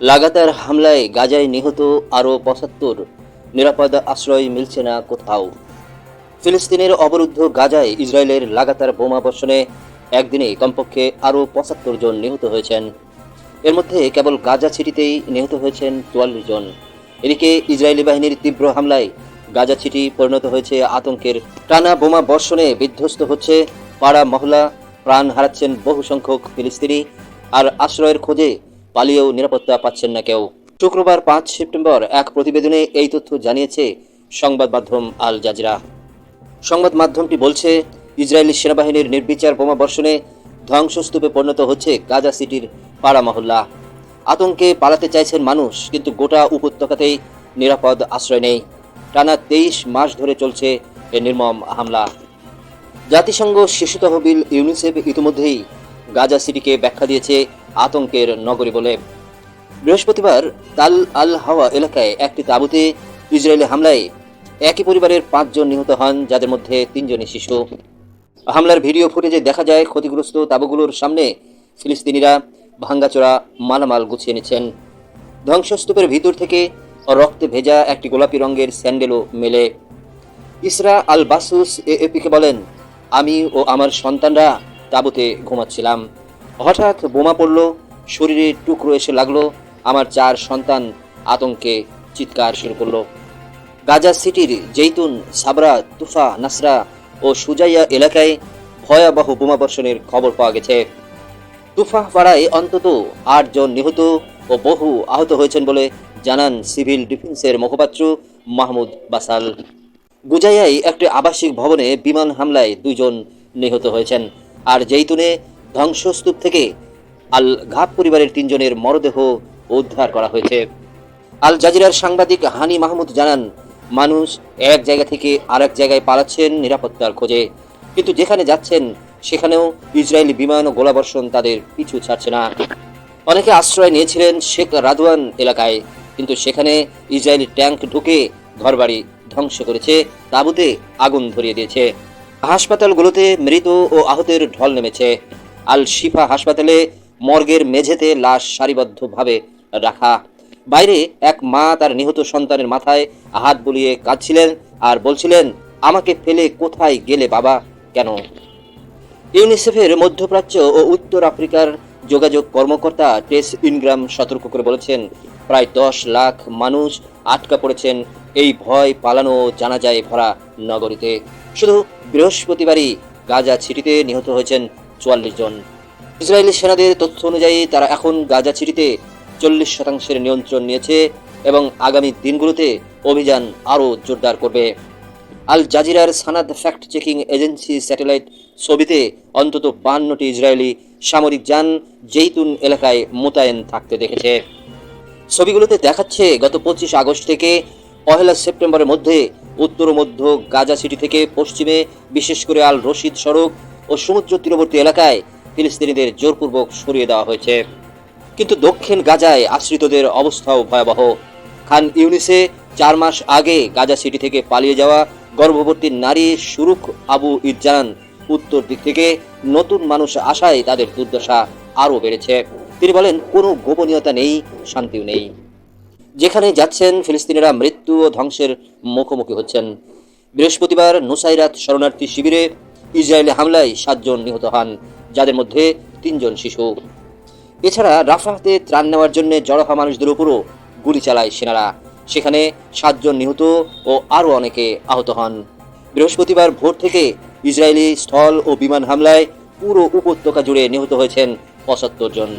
লাগাতার হামলায় গাজায় নিহত আরও ৭৫, নিরাপদ আশ্রয় মিলছে না কোথাও। ফিলিস্তিনের অবরুদ্ধ গাজায় ইসরায়েলের লাগাতার বোমা বর্ষণে একদিনে কমপক্ষে আরও ৭৫ জন নিহত হয়েছেন। এর মধ্যে কেবল গাজা সিটিতেই নিহত হয়েছেন ৪৪ জন। এদিকে ইসরায়েলি বাহিনীর তীব্র হামলায় গাজা সিটি পরিণত হয়েছে আতঙ্কের। টানা বোমা বর্ষণে বিধ্বস্ত হচ্ছে পাড়া মহল্লা, প্রাণ হারাচ্ছেন বহু সংখ্যক ফিলিস্তিনি, আর আশ্রয়ের খোঁজে পালিয়েও নিরাপত্তা পাচ্ছেন না কেউ। শুক্রবার ৫ সেপ্টেম্বর এক প্রতিবেদনে এই তথ্য জানিয়েছে সংবাদ মাধ্যম আল জাজিরা। সংবাদ মাধ্যমটি বলছে, ইসরায়েলি সেনাবাহিনীর নির্বিচার বোমা বর্ষণে ধ্বংসস্তূপে পরিণত হচ্ছে গাজা সিটির পাড়া মহল্লা। আতঙ্কে পালাতে চাইছেন মানুষ, কিন্তু গোটা উপত্যকাতেই নিরাপদ আশ্রয় নেই। টানা ২৩ মাস ধরে চলছে এ নির্মম হামলা। জাতিসংঘ শিশু তহবিল ইউনিসেফ ইতিমধ্যেই গাজা সিটিকে ব্যাখ্যা দিয়েছে আতঙ্কের নগরী বলে। বৃহস্পতিবার তাল আল হাওয়া এলাকায় একটি তাঁবুতে ইসরায়েলি হামলায় একই পরিবারের ৫ জন নিহত হন, যাদের মধ্যে ৩ জনই শিশু। হামলার ভিডিও ফুটেজে দেখা যায় ক্ষতিগ্রস্ত তাঁবুগুলোর সামনে ফিলিস্তিনিরা ভাঙ্গাচোরা মালামাল গুছিয়ে নিচ্ছেন। ধ্বংসস্তূপের ভিতর থেকে রক্তে ভেজা একটি গোলাপি রঙের স্যান্ডেলও মেলে। ইসরা আল বাসুস এএপিকে বলেন, আমি ও আমার সন্তানরা তাঁবুতে ঘুমাচ্ছিলাম, হঠাৎ বোমা পড়ল, শরীরে টুকরো এসে লাগলো, আমার ৪ সন্তান আতঙ্কে চিৎকার শুরু করলো। গাজা সিটির জৈতুন, সাবরা, তুফা, নাসরা ও সুজাইয়া এলাকায় ভয়াবহ বোমাবর্ষণের খবর পাওয়া গেছে। তুফা পাড়ায় অন্তত ৮ জন নিহত ও বহু আহত হয়েছেন বলে জানান সিভিল ডিফেন্সের মুখপাত্র মাহমুদ বাসাল। গুজাইয়ায় একটি আবাসিক ভবনে বিমান হামলায় ২ জন নিহত হয়েছেন, আর জৈতুনে ধ্বংসস্তূপ থেকে আল ঘাব পরিবারের ৩ জনের মরদেহ উদ্ধার করা হয়েছে। আল জাজিরার সাংবাদিক হানি মাহমুদ জানান, মানুষ এক জায়গা থেকে আরেক জায়গায় পালাচ্ছেন নিরাপত্তার খোঁজে, কিন্তু যেখানে যাচ্ছেন সেখানেও ইসরায়েলি বিমান ও গোলাবর্ষণ তাদের পিছু ছাড়ছে না। অনেকে আশ্রয় নিয়েছিলেন শেখ রাদওয়ান এলাকায়, কিন্তু সেখানে ইসরায়েলি ট্যাঙ্ক ঢুকে ঘরবাড়ি ধ্বংস করেছে, তাঁবুতে আগুন ধরিয়ে দিয়েছে। হাসপাতালগুলোতে মৃত ও আহতের ঢল নেমেছে। আল শিফা হাসপাতালে মর্গের মেঝেতে লাশ সারিবদ্ধভাবে রাখা। বাইরে এক মা তার নিহত সন্তানের মাথায় হাত বুলিয়ে কাঁদছিলেন আর বলছিলেন, আমাকে ফেলে কোথায় গেলে বাবা, কেন? ইউনিসেফের মধ্যপ্রাচ্য ও উত্তর আফ্রিকার যোগাযোগ কর্মকর্তা টেস ইনগ্রাম সতর্ক করে বলেছেন, প্রায় ১০ লাখ মানুষ আটকা পড়েছেন এই ভয় পালানো জানাজায় ভরা নগরীতে। শুধু বৃহস্পতিবারই গাজা সিটিতে নিহত হয়েছেন ৪৪ জন। ইসরায়েলি সেনাদের তথ্য অনুযায়ী তারা এখন গাজা সিটিতে ৪০% নিয়ন্ত্রণ নিয়েছে এবং আগামী দিনগুলোতে অভিযান আরও জোরদার করবে। আল জাজিরার সানাদ ফ্যাক্ট চেকিং এজেন্সি স্যাটেলাইট ছবিতে অন্তত ৫২টি ইসরায়েলি সামরিক যান জৈতুন এলাকায় মোতায়েন থাকতে দেখেছে। ছবিগুলোতে দেখাচ্ছে গত ২৫ আগস্ট থেকে ১ সেপ্টেম্বরের মধ্যে উত্তর ও মধ্য গাজা সিটি থেকে পশ্চিমে বিশেষ করে আল রশিদ সড়ক ও সমুদ্র তীরবর্তী এলাকায় ফিলিস্তিনিদের জোরপূর্বক সরিয়ে দেওয়া হয়েছে। কিন্তু দক্ষিণ গাজায় আশ্রিতদের অবস্থাও ভয়াবহ। খান ইউনিসে ৪ মাস আগে গাজা সিটি থেকে পালিয়ে যাওয়া গর্ভবতী নারী সুরুখ আবু ঈদ জানান, উত্তর দিক থেকে নতুন মানুষ আসায় তাদের দুর্দশা আরও বেড়েছে। তিনি বলেন, কোনো গোপনীয়তা নেই, শান্তিও নেই। যেখানে যাচ্ছেন ফিলিস্তিনিরা মৃত্যু ও ধ্বংসের মুখোমুখি হচ্ছেন। বৃহস্পতিবার নুসাইরাত শরণার্থী শিবিরে ইসরায়েলি হামলায় ৭ জন নিহত হন, যাদের মধ্যে ৩ জন শিশু। এছাড়া রাফাহতে ত্রাণ নেওয়ার জন্য জড়ো হওয়া মানুষদের উপরও গুলি চালায় সেনারা। সেখানে ৭ জন নিহত ও আরও অনেকে আহত হন। বৃহস্পতিবার ভোর থেকে ইসরায়েলি স্থল ও বিমান হামলায় পুরো উপত্যকা জুড়ে নিহত হয়েছেন ৭৫ জন।